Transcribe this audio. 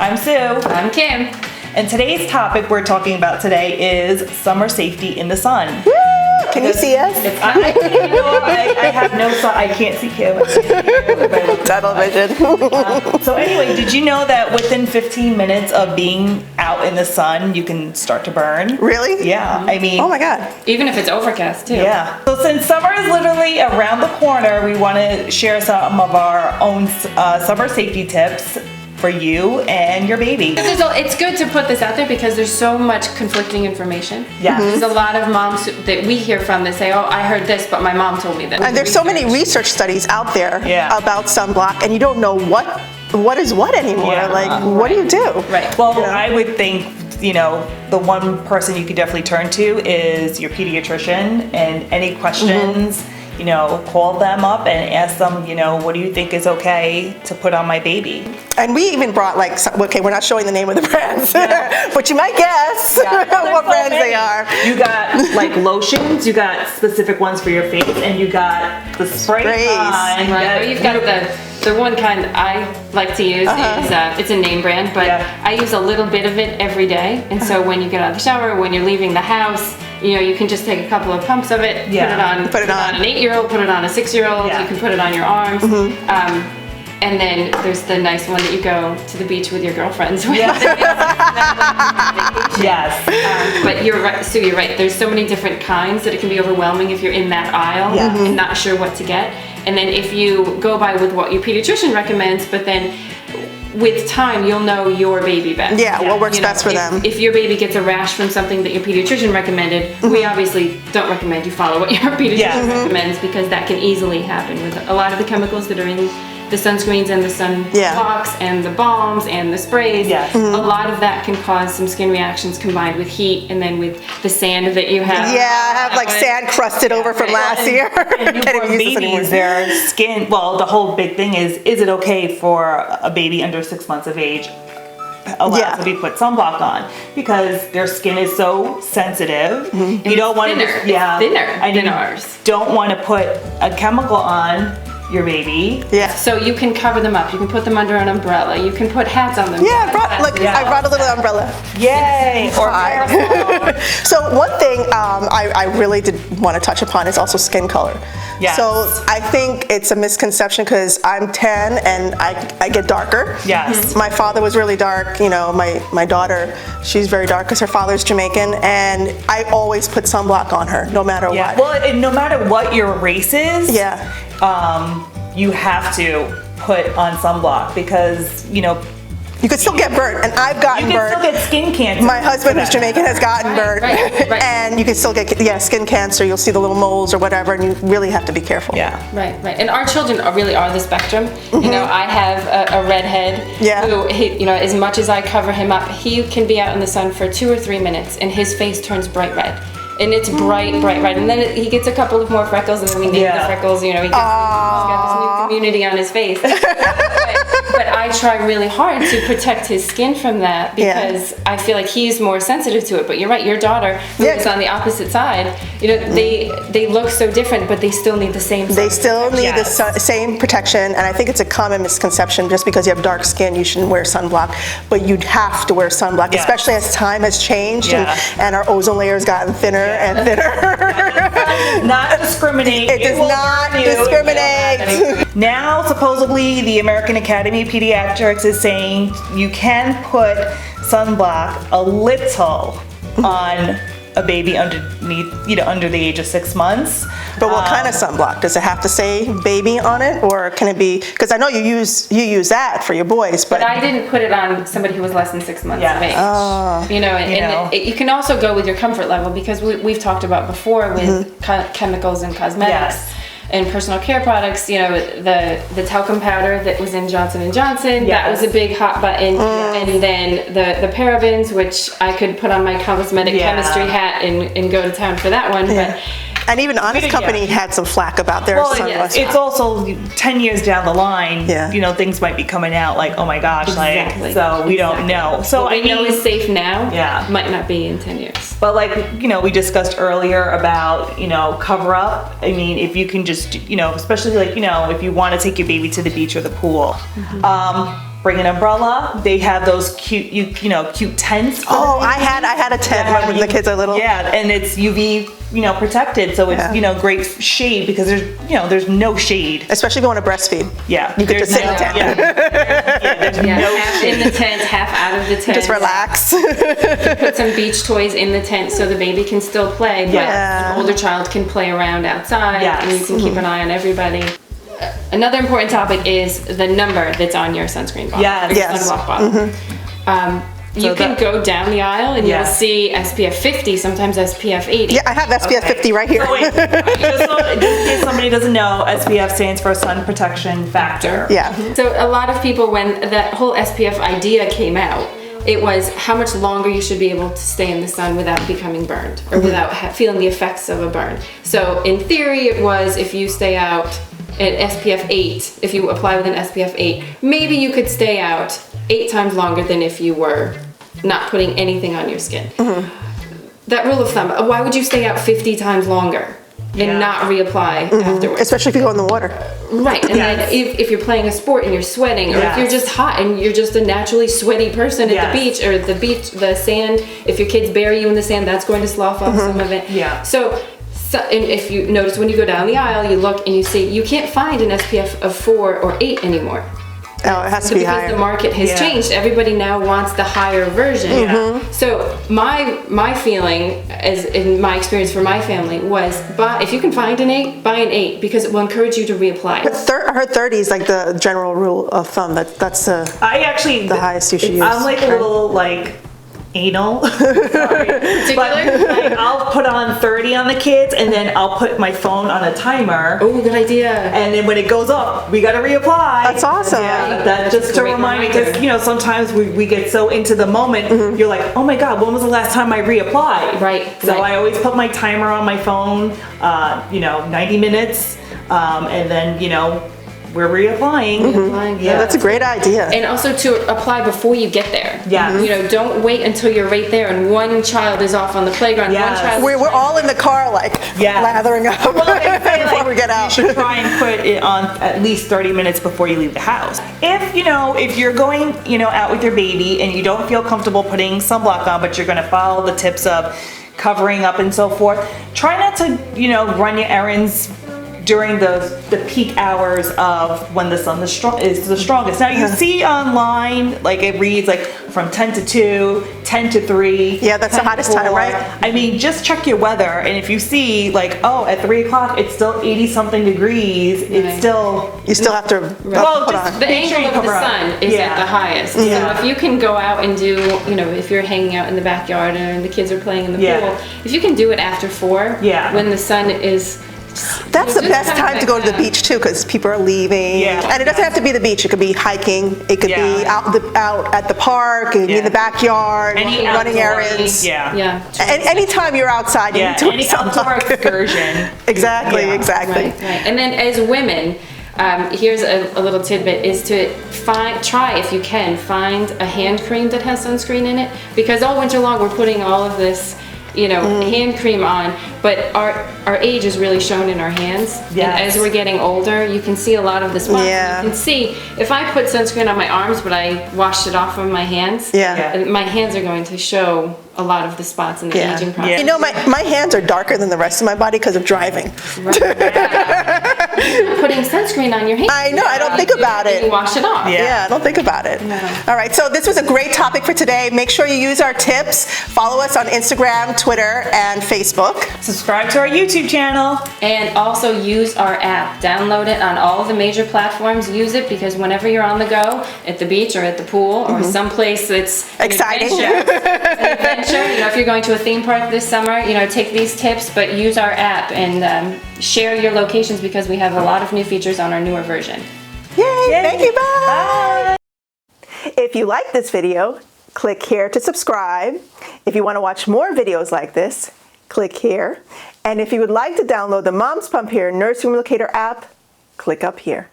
I'm Sue. I'm Kim. And today's topic we're talking about today is summer safety in the sun. Woo! Can you see us? I have no sun. I can't see Kim. Tunnel vision. So anyway, did you know that within 15 minutes of being out in the sun, you can start to burn? Really? Yeah. I mean, oh my God. Even if it's overcast too. Yeah. So since summer is literally around the corner, we want to share some of our own summer safety tips for you and your baby. It's good to put this out there because there's so much conflicting information. Yeah. There's a lot of moms that we hear from that say, oh, I heard this, but my mom told me that. And there's so many research studies out there about sunblock, and you don't know what is what anymore. Yeah. Like, what do you do? Right. Well, I would think, the one person you could definitely turn to is your pediatrician, and any questions, call them up and ask them, what do you think is okay to put on my baby? And we even brought we're not showing the name of the brands, but you might guess what brands they are. You got like lotions, you got specific ones for your face, and you got the sprays. Right. Well, you've got the one kind I like to use is it's a name brand, but I use a little bit of it every day. And so when you get out of the shower, when you're leaving the house, you can just take a couple of pumps of it, put it on an 8-year-old, put it on a 6-year-old. You can put it on your arms. And then there's the nice one that you go to the beach with your girlfriends with. Yes. But you're right, Sue, you're right. There's so many different kinds that it can be overwhelming if you're in that aisle and not sure what to get. And then if you go by with what your pediatrician recommends, but then with time, you'll know your baby best. Yeah, what works best for them. If your baby gets a rash from something that your pediatrician recommended, we obviously don't recommend you follow what your pediatrician recommends, because that can easily happen with a lot of the chemicals that are in the sunscreens and the sunblocks and the balms and the sprays. A lot of that can cause some skin reactions combined with heat, and then with the sand that you have. Yeah, I have sand crusted over from last year. And newborn babies, their skin, the whole big thing is it okay for a baby under 6 months of age allowed to be put sunblock on, because their skin is so sensitive. You don't want to thinner than ours. Don't want to put a chemical on your baby. So you can cover them up. You can put them under an umbrella. You can put hats on them. I brought a little umbrella. Yay! Or So one thing I really did want to touch upon is also skin color. Yes. So I think it's a misconception because I'm 10 and I get darker. Yes. My father was really dark. My daughter, she's very dark because her father's Jamaican, and I always put sunblock on her no matter what. Well, and no matter what your race is, you have to put on sunblock, because you could still get burnt, and I've gotten burnt. You can still get skin cancer. My husband, who's Jamaican, has gotten burnt. Right. And you can still get skin cancer. You'll see the little moles or whatever, and you really have to be careful. Right. And our children really are the spectrum. I have a redhead who, as much as I cover him up, he can be out in the sun for 2 or 3 minutes, and his face turns bright red. And it's bright red. And then he gets a couple of more freckles, and then we name the freckles. He's got this new community on his face. But I try really hard to protect his skin from that, because I feel like he's more sensitive to it. But you're right, your daughter, who is on the opposite side, they look so different, but they still need the same. They still need the same protection, and I think it's a common misconception. Just because you have dark skin, you shouldn't wear sunblock, but you'd have to wear sunblock, especially as time has changed and our ozone layer has gotten thinner and thinner. Not discriminate. It does not discriminate. Now, supposedly, the American Academy of Pediatrics is saying you can put sunblock a little on a baby under the age of 6 months. But what kind of sunblock? Does it have to say baby on it, or can it be? Because I know you use that for your boys, but I didn't put it on somebody who was less than 6 months of age. You can also go with your comfort level, because we've talked about before with chemicals and cosmetics. And personal care products, the talcum powder that was in Johnson & Johnson, that was a big hot button. And then the parabens, which I could put on my cosmetic chemistry hat and go to town for that one. But And even Honest Company had some flack about their sunglasses. It's also 10 years down the line, things might be coming out like, oh my gosh, so we don't know. So what we know is safe now, might not be in 10 years. But we discussed earlier about, cover up. I mean, if you can just, especially if you want to take your baby to the beach or the pool, bring an umbrella. They have those cute, cute tents. Oh, I had a tent when the kids are little. Yeah, and it's UV, protected, so it's great shade because there's no shade. Especially if you want to breastfeed. Yeah, you get to sit in the tent. There's no half shade. in the tent, half out of the tent. Just relax. Put some beach toys in the tent so the baby can still play, but an older child can play around outside, and you can keep an eye on everybody. Another important topic is the number that's on your sunscreen bottle. Yes. Sunblock bottle. You can go down the aisle and you'll see SPF 50, sometimes SPF 80. Yeah, I have SPF 50 right here. So wait, just in case somebody doesn't know, SPF stands for sun protection factor. Yeah. So a lot of people, when that whole SPF idea came out, it was how much longer you should be able to stay in the sun without becoming burned or without feeling the effects of a burn. So in theory, it was if you stay out at SPF 8, if you apply with an SPF 8, maybe you could stay out 8 times longer than if you were not putting anything on your skin. That rule of thumb, why would you stay out 50 times longer and not reapply afterwards? Especially if you go in the water. Right, and then if you're playing a sport and you're sweating, or if you're just hot and you're just a naturally sweaty person at the beach, or the sand, if your kids bury you in the sand, that's going to slough off some of it. Yeah. So and if you notice when you go down the aisle, you look and you see you can't find an SPF of 4 or 8 anymore. Oh, it has to be because higher. the market has changed. Everybody now wants the higher version. So my feeling, as in my experience for my family, was if you can find an 8, buy an 8 because it will encourage you to reapply. I heard 30 is like the general rule of thumb. That's the highest you should use. I'm like a little anal. Sorry. But I'll put on 30 on the kids, and then I'll put my phone on a timer. Oh, good idea. And then when it goes up, we gotta reapply. That's awesome. Yeah, that's just to remind me, because sometimes we get so into the moment, you're like, oh my god, when was the last time I reapplied? Right. So I always put my timer on my phone, 90 minutes, and then we're reapplying. Yeah, that's a great idea. And also to apply before you get there. Yeah. Don't wait until you're right there and one child is off on the playground. Yes. One child We're all in the car lathering up before we get out. You should try and put it on at least 30 minutes before you leave the house. If you're going out with your baby and you don't feel comfortable putting sunblock on, but you're going to follow the tips of covering up and so forth, try not to run your errands during the peak hours of when the sun is the strongest. Now you see online, it reads from 10 to 2, 10 to 3. Yeah, that's the hottest time, right? I mean, just check your weather, and if you see at 3 o'clock it's still 80 something degrees, it's still you still have to put on. The angle of the sun is at the highest. So if you can go out and do, if you're hanging out in the backyard and the kids are playing in the pool, if you can do it after 4, when the sun is. That's the best time to go to the beach too, because people are leaving. Yeah. And it doesn't have to be the beach. It could be hiking. It could be out at the park. It could be in the backyard, running errands. Yeah. Anytime you're outside, you need to any outdoor excursion. Exactly. Right. And then as women, here's a little tidbit: is to try if you can find a hand cream that has sunscreen in it, because all winter long we're putting all of this. Hand cream on, but our age is really shown in our hands. Yes. And as we're getting older, you can see a lot of the spots. Yeah. You can see if I put sunscreen on my arms, but I washed it off of my hands. My hands are going to show a lot of the spots in the aging process. My hands are darker than the rest of my body because of driving. Putting sunscreen on your hands. I know, I don't think about it. You wash it off. Yeah, I don't think about it. No. All right, so this was a great topic for today. Make sure you use our tips. Follow us on Instagram, Twitter, and Facebook. Subscribe to our YouTube channel. And also use our app. Download it on all of the major platforms. Use it because whenever you're on the go, at the beach or at the pool or someplace that's exciting. Adventure, if you're going to a theme park this summer, take these tips, but use our app and share your locations because we have a lot of new features on our newer version. Yay! Thank you, bye! If you like this video, click here to subscribe. If you want to watch more videos like this, click here. And if you would like to download the MomsPumpHere Nursery Locator app, click up here.